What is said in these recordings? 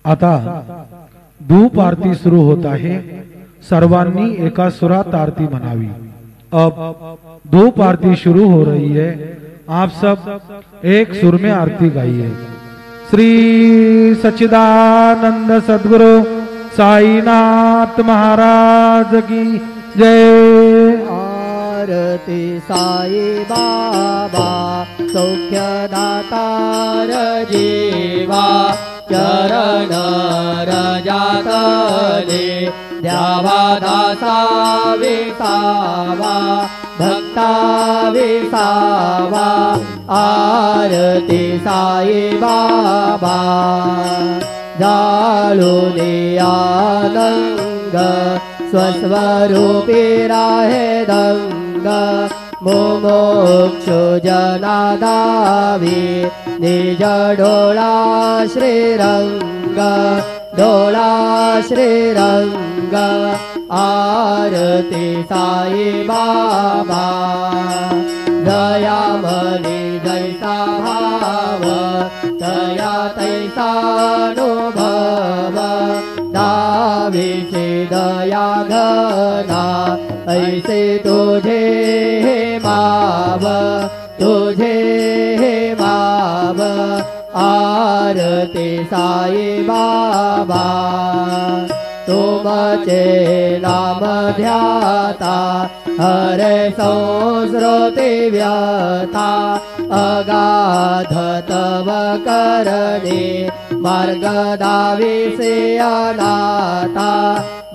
आता धूप आरती सुरू होत आहे। सर्वांनी एका सुरात आरती मनावी। अब धूप आरती शुरू हो रही है। आप सब एक सुर में आरती गाइए। श्री सच्चिदानंद सद्गुरु साईनाथ महाराज की जय। आरती साई बाबा सौख्यदातार जीवा चरण रजातले द्यावा दासा विसावा भक्ता विसावा। आरती साई बाबा जाळूने आनंद स्वस्वरूपी राहे दंग। मुमुक्षु जनादावी निज डोळा श्रीरंग डोळा श्रीरंग। आरती साई बाबा दयामणी जैसा भाव दया तैसानुभव। दावीची दया घना ऐसे तुझे माव तुझे माव। आरती साई बाबा तुमचे नाम ध्याता हरे संस्कृती व्यथा। अगाध तव करणे मार्ग दाविसे अनाथा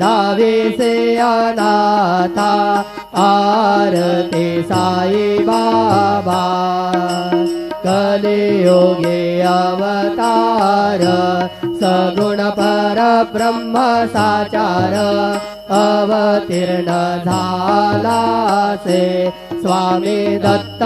दाविसे अनाथा। आरती साई बाबा कलियुगे अवतार सगुण पर ब्रह्म साचार। अवतीर्ण झाला से स्वामी दत्त